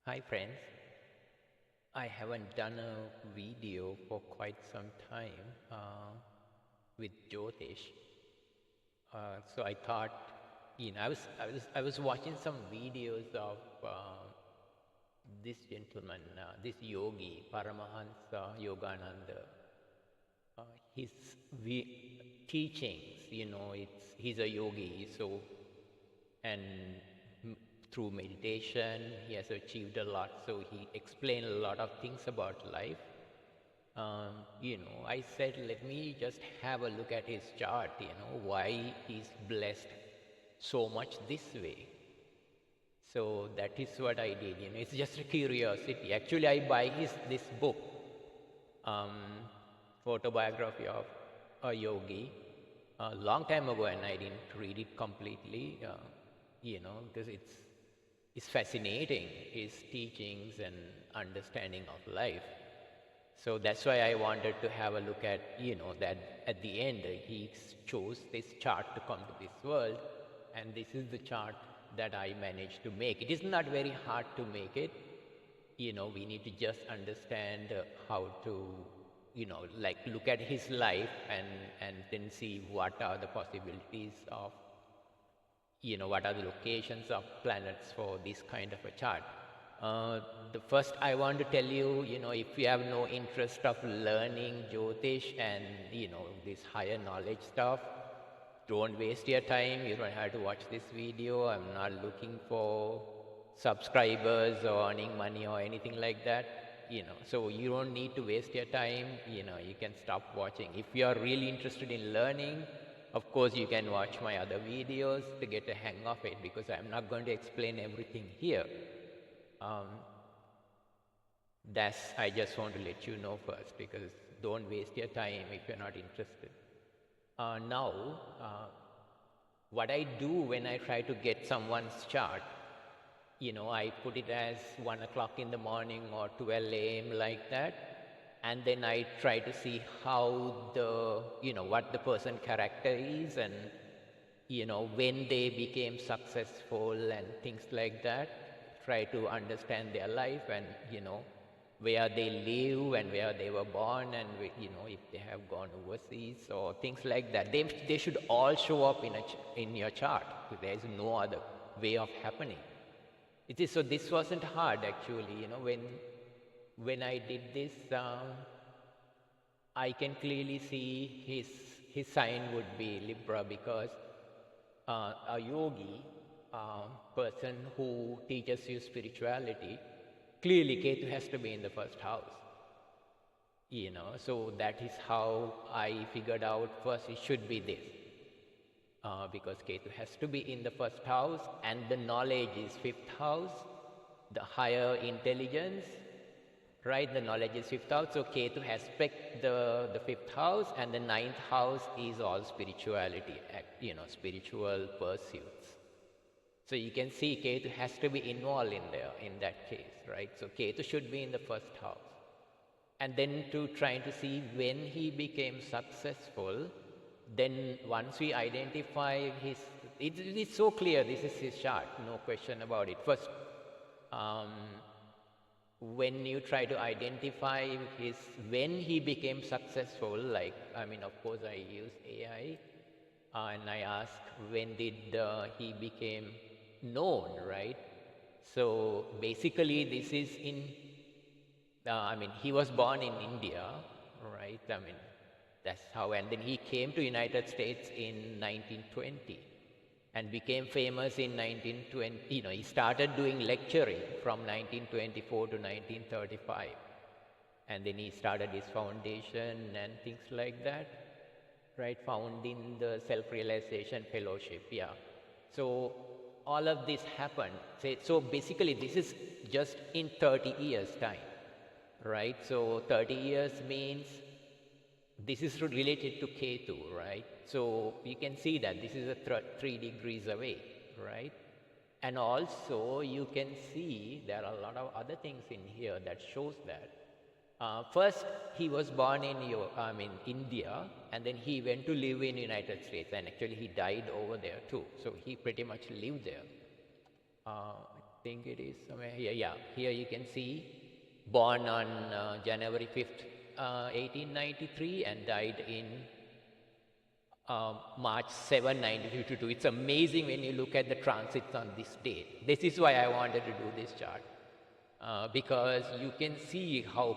Hi friends, I haven't done a video for quite some time with Jyotish. So I thought, I was watching some videos of this gentleman, this Yogi Paramahansa Yogananda. Uh, his teachings, he's a yogi, so and m- through meditation he has achieved a lot, so he explained a lot of things about life. I said, let me just have a look at his chart, why he's blessed so much this way. So that is what I did, it's just a curiosity. Actually, I buy this book, um, autobiography of a yogi, a long time ago, and I didn't read it completely, because it's fascinating, his teachings and understanding of life. So that's why I wanted to have a look at, that at the end he chose this chart to come to this world, and this is the chart that I managed to make. It is not very hard to make it. We need to just understand how to, like look at his life and then see what are the possibilities of, what are the locations of planets for this kind of a chart. The first I want to tell you, if you have no interest of learning Jyotish and, this higher knowledge stuff, don't waste your time. You don't have to watch this video. I'm not looking for subscribers or earning money or anything like that, so you don't need to waste your time. You can stop watching. If you are really interested in learning, of course you can watch my other videos to get a hang of it, because I'm not going to explain everything here. um, I just want to let you know first, because don't waste your time if you're not interested. Now, what I do when I try to get someone's chart, I put it as 1 o'clock in the morning or 12 a.m. like that. And then I try to see how what the person character is, and, when they became successful and things like that. Try to understand their life and, where they live and where they were born, and, if they have gone overseas or things like that. They should all show up in your chart. There is no other way of happening. It is, so this wasn't hard actually, when I did this, I can clearly see his sign would be Libra, because a yogi, person who teaches you spirituality, clearly Ketu has to be in the first house. So that is how I figured out first it should be this. Because Ketu has to be in the first house, and the knowledge is fifth house, the higher intelligence, right? The knowledge is fifth house, so Ketu aspect the fifth house, and the ninth house is all spirituality, spiritual pursuits. So you can see Ketu has to be involved in there in that case, right? So Ketu should be in the first house. And then trying to see when he became successful, then once we identify it's so clear, this is his chart, no question about it. First, when you try to identify when he became successful, like, of course I use AI, and I ask when did he became known, right? So basically this is he was born in India, right? That's how, and then he came to United States in 1920 and became famous in 1920. He started doing lecturing from 1924 to 1935. And then he started his foundation and things like that, right? Founding the Self-Realization Fellowship, yeah. So all of this happened. So basically this is just in 30 years time, right? So 30 years means this is related to Ketu, right? So you can see that this is a 3 degrees away, right? And also you can see there are a lot of other things in here that shows that. First, he was born in India, and then he went to live in United States, and actually he died over there too. So he pretty much lived there. think it is somewhere here. Yeah, here you can see born on January 5th, 1893 and died in March 7, 1952. It's amazing when you look at the transits on this date. This is why I wanted to do this chart, because you can see how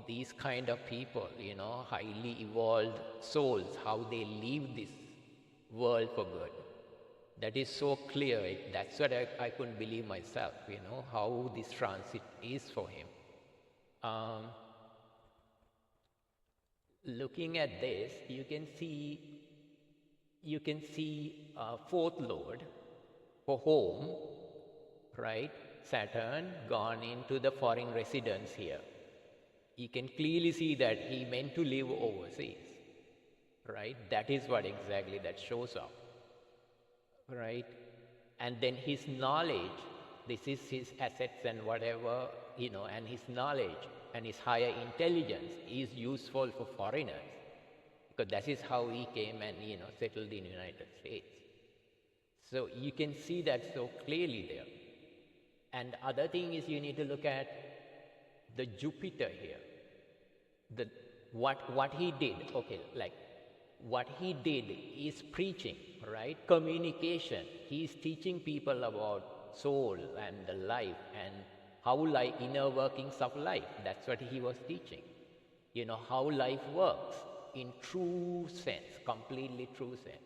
these kind of people, highly evolved souls, how they leave this world for good. That is so clear. That's what I couldn't believe myself, how this transit is for him. Looking at this, you can see fourth lord for home, right? Saturn gone into the foreign residence here. You can clearly see that he meant to live overseas, right? That is what exactly that shows up, right? And then his knowledge, this is his assets and whatever, and his knowledge and his higher intelligence is useful for foreigners, because that is how he came and, settled in the United States. So you can see that so clearly there. And other thing is, you need to look at the Jupiter here. What he did, what he did is preaching, right? Communication. He is teaching people about soul and the life and how inner workings of life. That's what he was teaching. How life works in true sense, completely true sense.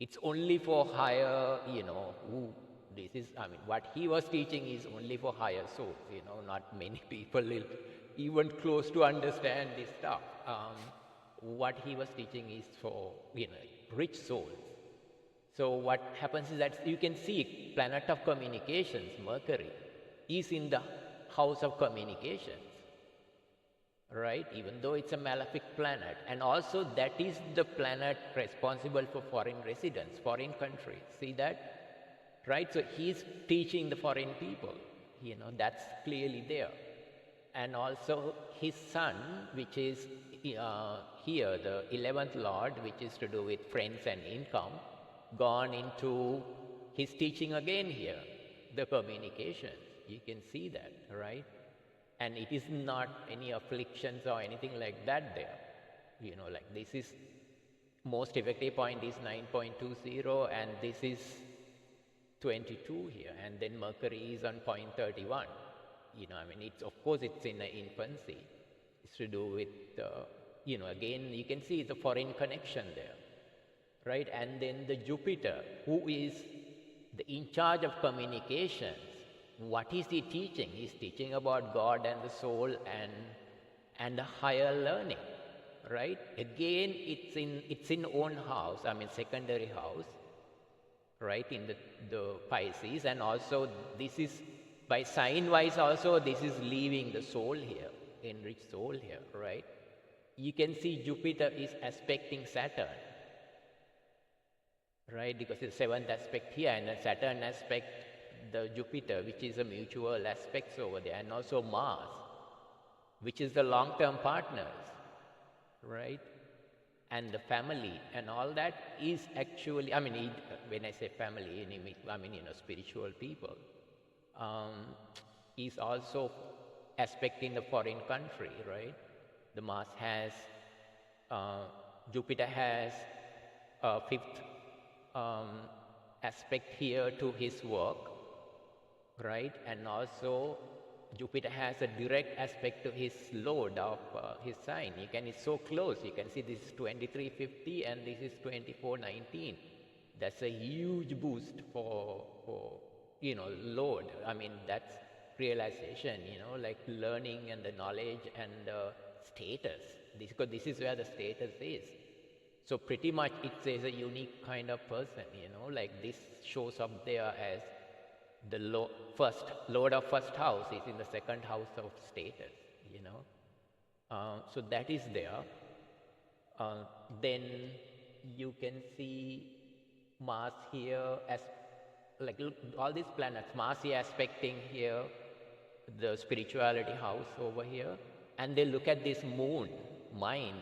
It's only for higher, what he was teaching is only for higher souls, not many people even close to understand this stuff. What he was teaching is for, rich souls. So what happens is that you can see planet of communications, Mercury, is in the house of communications, right? Even though it's a malefic planet. And also that is the planet responsible for foreign residents, foreign countries. See that? Right? So he's teaching the foreign people, that's clearly there. And also his sun, which is here, the 11th Lord, which is to do with friends and income, gone into his teaching again here, the communications. You can see that, right? And it is not any afflictions or anything like that there. This is most effective point is 9.20, and this is 22 here, and then Mercury is on 0.31. It's, of course, it's in infancy. It's to do with, again, you can see the foreign connection there, right? And then the Jupiter, who is in charge of communications. What is he teaching? He's teaching about God and the soul and the higher learning, right? Again, it's in own house, secondary house, right, in the Pisces. And also this is, by sign-wise also, this is leaving the soul here, enriched soul here, right? You can see Jupiter is aspecting Saturn, right, because it's the 7th aspect here, and then Saturn aspect the Jupiter, which is a mutual aspects over there, and also Mars, which is the long-term partners, right? And the family and all that is actually, when I say family, spiritual people, is also aspecting the foreign country, right? The Mars has, Jupiter has a 5th aspect here to his work, right? And also Jupiter has a direct aspect to his lord of his sign. It's so close. You can see this is 2350 and this is 2419. That's a huge boost for lord. That's realization, learning and the knowledge and the status. Because this is where the status is. So pretty much it says a unique kind of person, this shows up there as the lord of first house is in the second house of status, so that is there. Then you can see Mars here as, look, all these planets, Mars here aspecting here, the spirituality house over here, and they look at this moon, mind,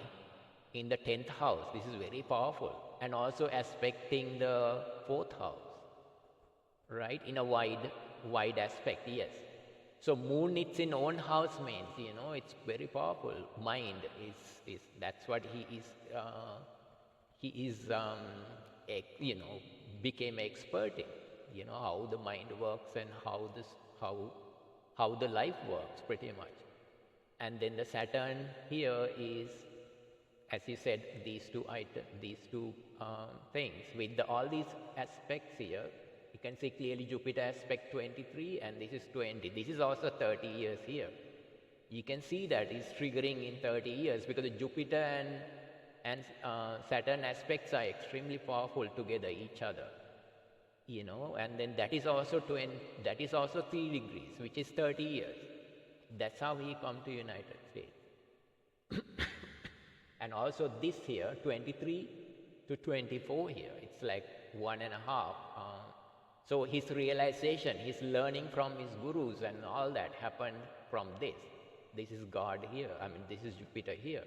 in the 10th house. This is very powerful, and also aspecting the 4th house, right, in a wide wide aspect, yes. So moon, it's in own house means, it's very powerful. Mind is that's what he is, became expert in, how the mind works and how the life works pretty much. And then the Saturn here is, as you said, these two things with all these aspects here. You can see clearly Jupiter aspect 23 and this is 20. This is also 30 years here. You can see that it's triggering in 30 years because the Jupiter and Saturn aspects are extremely powerful together, each other. And then that is also 3 degrees, which is 30 years. That's how he come to United States. And also this here, 23 to 24 here, it's like 1.5. So his realization, his learning from his gurus and all that happened from this. This is God here. This is Jupiter here.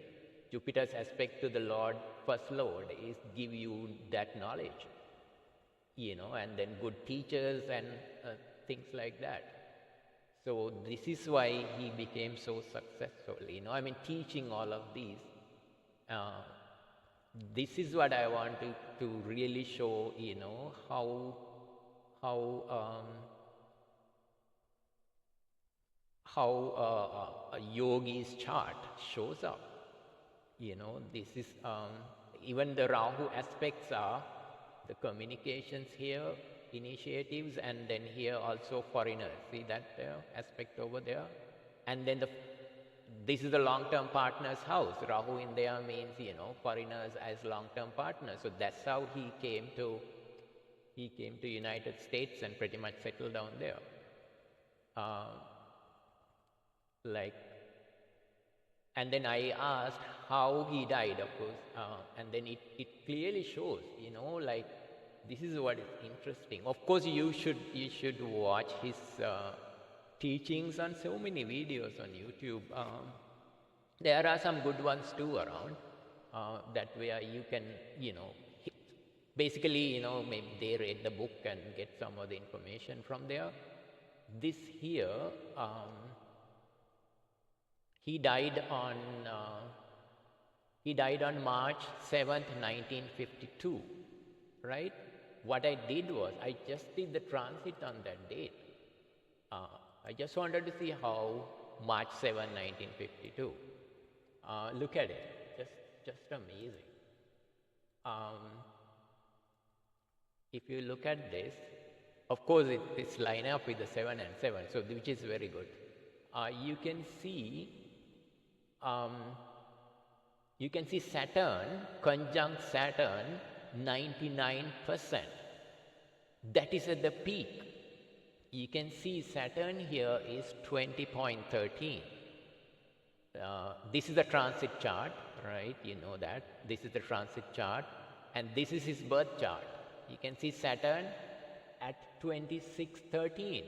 Jupiter's aspect to the Lord, First Lord, is give you that knowledge. And then good teachers and things like that. So this is why he became so successful, teaching all of these. This is what I want to really show, how a yogi's chart shows up. This is, even the Rahu aspects are the communications here, initiatives, and then here also foreigners. See that aspect over there? And then this is the long-term partner's house. Rahu in there means, foreigners as long-term partners. So that's how he came to United States and pretty much settled down there. And then I asked how he died, of course, and then it clearly shows, this is what is interesting. Of course, you should watch his teachings on so many videos on YouTube. There are some good ones too around, that where you can, basically, maybe they read the book and get some of the information from there. This here, he died on March 7th, 1952, right? What I did was, I just did the transit on that date. I just wanted to see how March 7, 1952. Look at it, just amazing. If you look at this, of course it's line up with the 7 and 7, so which is very good. You can see Saturn, conjunct Saturn, 99%. That is at the peak. You can see Saturn here is 20.13. This is the transit chart, right? You know that. This is the transit chart. And this is his birth chart. You can see Saturn at 26.13.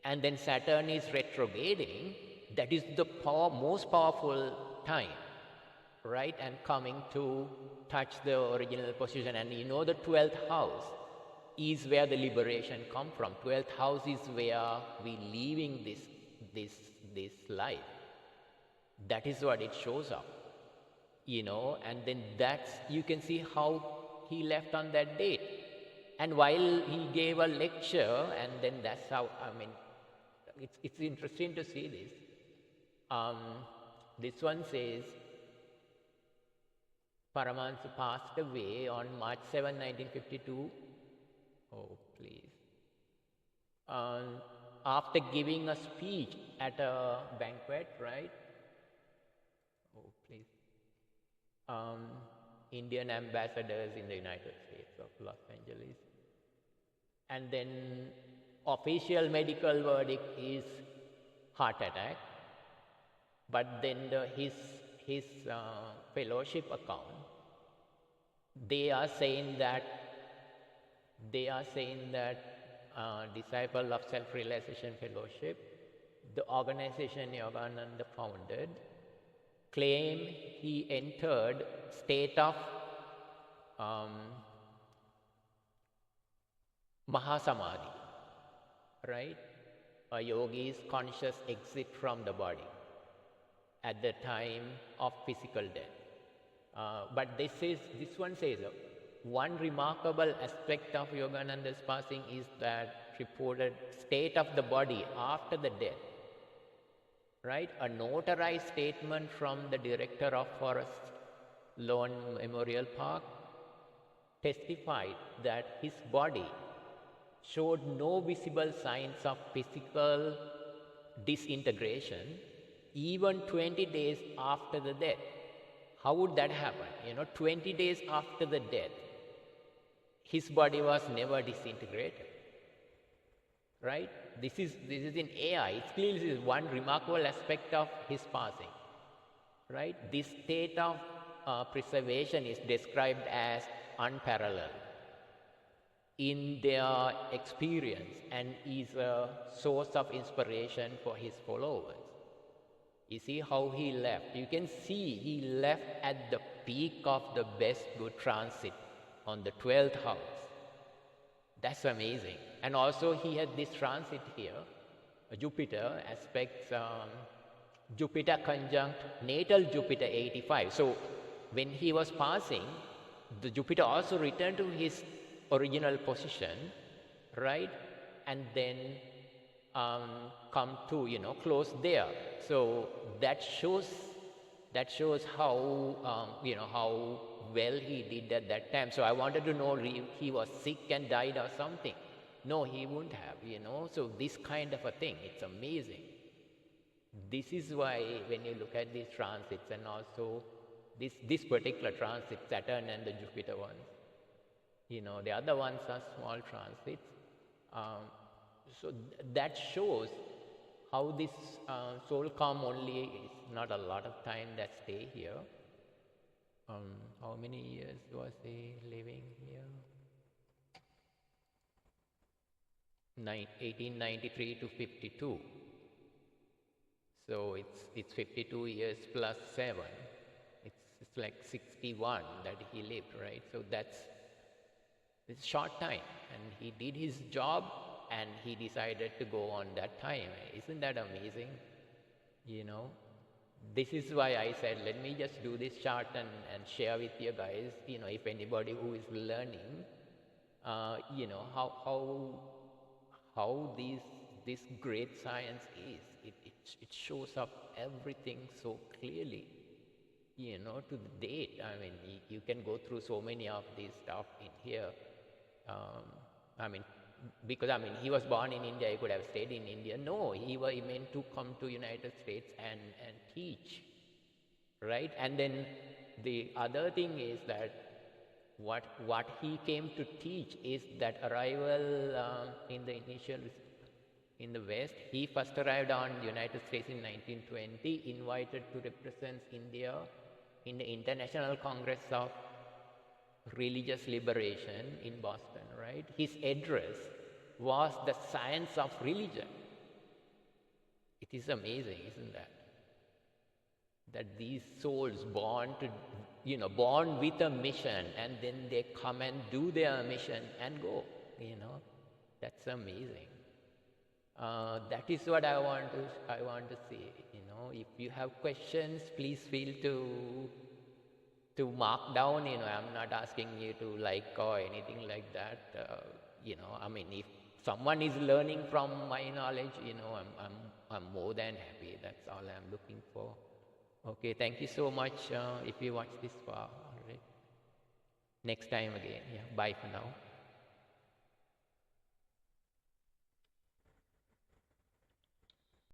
And then Saturn is retrograding. That is the most powerful time, right? And coming to touch the original position. And the 12th house is where the liberation comes from. 12th house is where we leaving this life. That is what it shows up, and then you can see how he left on that date. And while he gave a lecture, and then that's how, it's interesting to see this. This one says, Paramahansa passed away on March 7, 1952. Oh, please. After giving a speech at a banquet, right? Oh, please. Indian ambassadors in the United States of Los Angeles. And then official medical verdict is heart attack. But then his fellowship account, they are saying that Disciple of Self-Realization Fellowship, the organization Yogananda founded, claim he entered state of Mahasamadhi. right? A yogi's conscious exit from the body at the time of physical death. But this one says, one remarkable aspect of Yogananda's passing is that reported state of the body after the death, right? A notarized statement from the director of Forest Lawn Memorial Park testified that his body showed no visible signs of physical disintegration even 20 days after the death. How would that happen? 20 days after the death, his body was never disintegrated, right? This is in AI. It's clearly one remarkable aspect of his passing, right? This state of preservation is described as unparalleled in their experience and is a source of inspiration for his followers. You see how he left. You can see he left at the peak of the best good transit on the 12th house. That's amazing. And also he had this transit here, Jupiter aspects, Jupiter conjunct natal Jupiter 85. So when he was passing, the Jupiter also returned to his original position, right? And then come to, close there. So that shows how, how well he did at that time. So I wanted to know if he was sick and died or something. No, he wouldn't have, So this kind of a thing, it's amazing. This is why when you look at these transits and also this particular transit, Saturn and the Jupiter ones, the other ones are small transits. So that shows how this soul come only is not a lot of time that stay here. How many years was he living here? 1893 to 52. So it's 52 years plus 7. It's like 61 that he lived, right? So it's a short time, and he did his job, and he decided to go on that time. Isn't that amazing? This is why I said, let me just do this chart and share with you guys, if anybody who is learning, how this great science is. It shows up everything so clearly, to the date. I mean, you can go through so many of these stuff in here. Because he was born in India, he could have stayed in India. No, he meant to come to United States and teach, right? And then the other thing is that what he came to teach is that arrival in the West. He first arrived on the United States in 1920, invited to represent India in the International Congress of Religious Liberation in Boston, right? His address was the science of religion. It is amazing, isn't that? That these souls born with a mission, and then they come and do their mission and go, That's amazing. That is what I want to see, If you have questions, please feel to mark down, I'm not asking you to like or anything like that. If someone is learning from my knowledge, I'm more than happy. That's all I'm looking for. Okay, thank you so much if you watch this far. All right. Next time again. Yeah, bye for now.